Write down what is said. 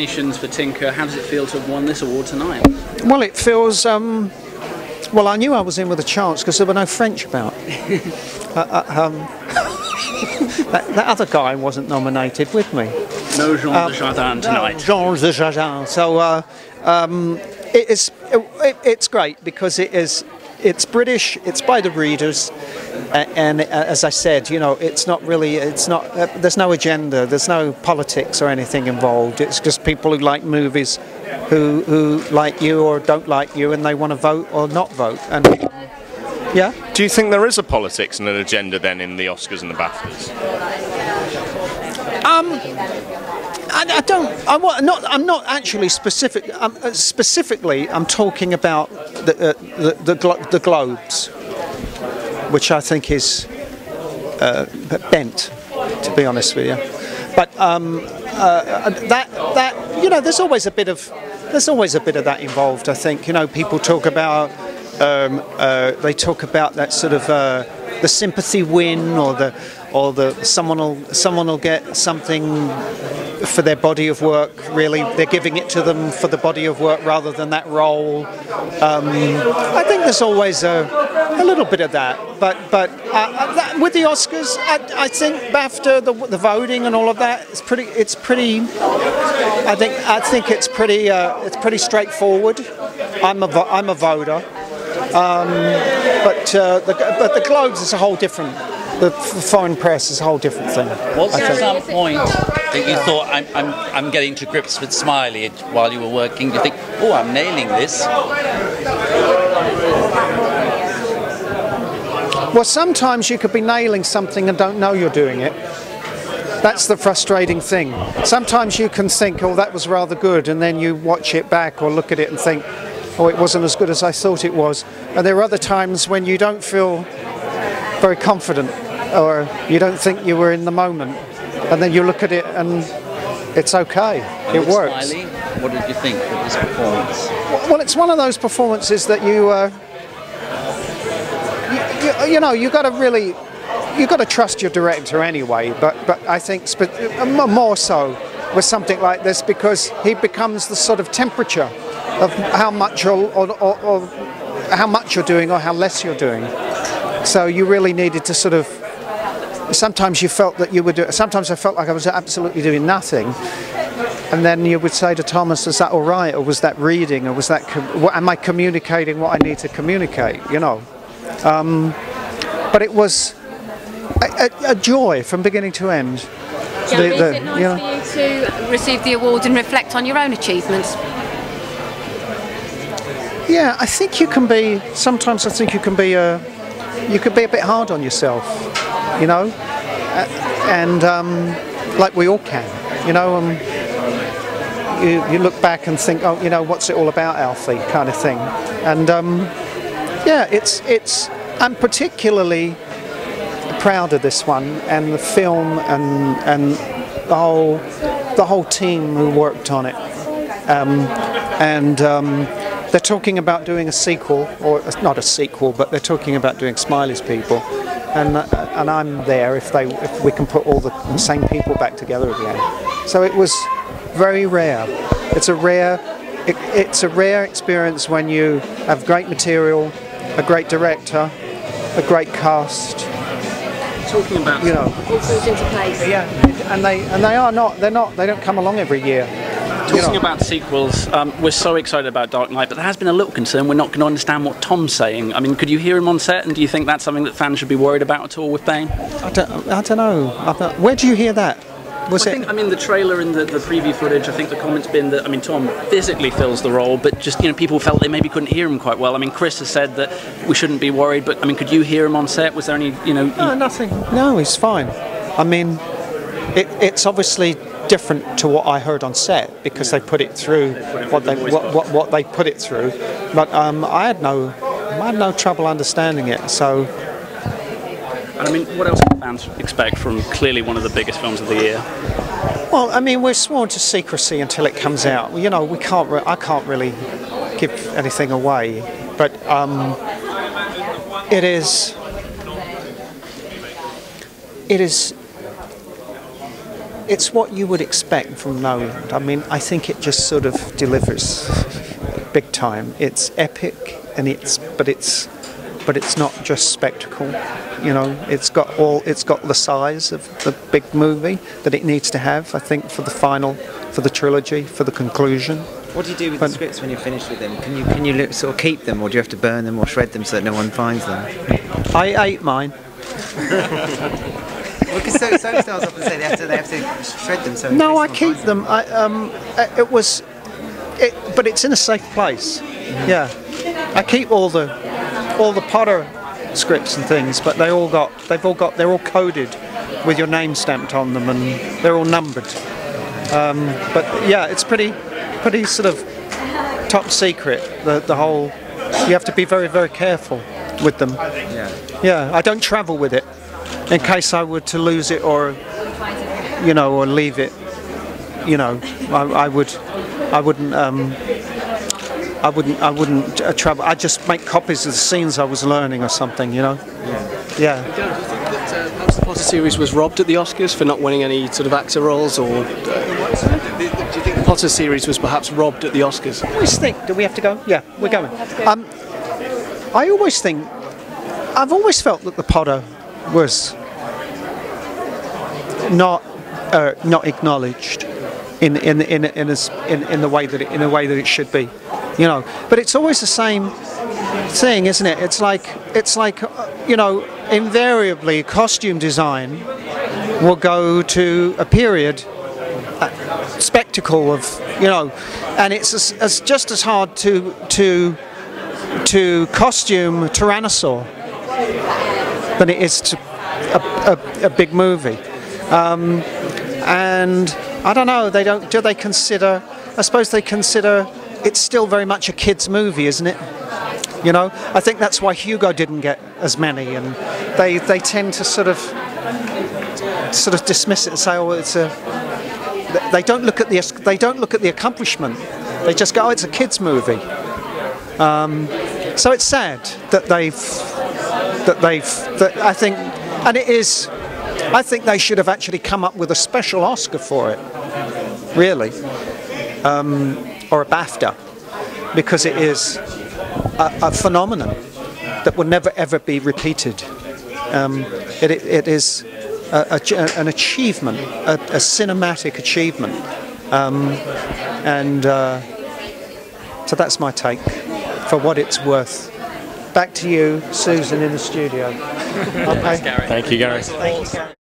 nominations for Tinker. How does it feel to have won this award tonight? Well, it feels. Well, I knew I was in with a chance because there were no French about. That other guy wasn't nominated with me. No Jean Dujardin tonight. Jean Dujardin. So it's great because it's British. It's by the readers. And as I said, you know, it's not. There's no agenda. There's no politics or anything involved. It's just people who like movies, who like you or don't like you, and they want to vote or not vote. And yeah. Do you think there is a politics and an agenda then in the Oscars and the BAFTAs? I don't. I'm not actually specific. Specifically, I'm talking about the Globes, which I think is bent, to be honest with you. But that you know, there's always a bit of that involved. I think, you know, people talk about they talk about that sort of the sympathy win, or the someone will get something for their body of work. Really, they're giving it to them for the body of work rather than that role. I think there's always a little bit of that, but with the Oscars, I think BAFTA, the voting and all of that, it's pretty. I think it's pretty straightforward. I'm a voter, but the Globes is a whole different. The foreign press is a whole different thing. Was there some point that you thought, I'm getting to grips with Smiley while you were working? Do you think, oh, I'm nailing this? Well, sometimes you could be nailing something and don't know you're doing it. That's the frustrating thing. Sometimes you can think, oh, that was rather good, and then you watch it back or look at it and think, oh, it wasn't as good as I thought it was. And there are other times when you don't feel very confident, or you don't think you were in the moment, and then you look at it and it's okay. And it works. Smiley, what did you think of this performance? Well, it's one of those performances that you know, you got to trust your director anyway. But I think more so with something like this, because he becomes the sort of temperature of how much or how much you're doing or how less you're doing. So you really needed to sort of. Sometimes you felt that you were doing. Sometimes I felt like I was absolutely doing nothing, and then you would say to Thomas, "Is that all right, or was that reading, or was that? Am I communicating what I need to communicate?" You know. But it was a joy from beginning to end. Jeremy, is it nice for you to receive the award and reflect on your own achievements? Yeah, I think you can be. Sometimes I think you can be a bit hard on yourself, you know, and like we all can, you know. You look back and think, oh, you know, what's it all about, Alfie, kind of thing. And yeah, I'm particularly proud of this one and the film and the whole team who worked on it. They're talking about doing a sequel, or not a sequel, but they're talking about doing Smiley's People, and I'm there if we can put all the same people back together again. So it was very rare. It's a rare experience when you have great material, a great director, a great cast. Talking about, you know, All falls into place. Yeah, and they don't come along every year. Talking about sequels, we're so excited about Dark Knight, but there has been a little concern we're not going to understand what Tom's saying. I mean, could you hear him on set, and do you think that's something that fans should be worried about at all with Bane? I don't know. Where do you hear that? I mean, the trailer and the preview footage, I think the comment's been that, I mean, Tom physically fills the role, but just, you know, people felt they maybe couldn't hear him quite well. I mean, Chris has said that we shouldn't be worried, but, I mean, could you hear him on set? Was there any, you know... No, nothing. No, he's fine. I mean, it's obviously different to what I heard on set, because they put it through what they put it through, but I had no trouble understanding it, so... And I mean, what else can fans expect from clearly one of the biggest films of the year? Well, I mean, we're sworn to secrecy until it comes out. You know, I can't really give anything away, but it is it's what you would expect from Nolan. I mean, I think it just sort of delivers big time. It's epic, and but it's not just spectacle. You know, it's got the size of the big movie that it needs to have, I think, for the trilogy, for the conclusion. What do you do with the scripts when you're finished with them? Can you sort of keep them, or do you have to burn them or shred them so that no one finds them? I ate mine. Well, because some stars often say they have to shred them. So no, I keep them. But it's in a safe place. Mm-hmm. Yeah, I keep all the Potter scripts and things, but they're all coded with your name stamped on them, and they're all numbered. But yeah, it's pretty sort of top secret. The whole, you have to be very, very careful with them. Yeah, I don't travel with it in case I were to lose it or leave it. You know, I wouldn't travel. I'd just make copies of the scenes I was learning or something, you know. Yeah. Do you think that perhaps the Potter series was robbed at the Oscars for not winning any sort of actor roles, or do you think the Potter series was perhaps robbed at the Oscars? I always think. Do we have to go? Yeah, we're going. I always think. I've always felt that the Potter was not acknowledged in the way that it should be, you know. But it's always the same thing, isn't it? It's like invariably costume design will go to a period spectacle of, and it's just as hard to costume Tyrannosaur than it is to a big movie. And I don't know, do they consider, I suppose they consider it's still very much a kid's movie, isn't it? You know, I think that's why Hugo didn't get as many, and they tend to sort of dismiss it and say, oh, they don't look at the accomplishment. They just go, oh, it's a kid's movie. So it's sad that I think, and it is. I think they should have actually come up with a special Oscar for it, really, or a BAFTA, because it is a phenomenon that will never ever be repeated. It is an achievement, a cinematic achievement, and so that's my take, for what it's worth. Back to you, Susan, in the studio. Okay. Thank you, Gary. Thank you, Gary.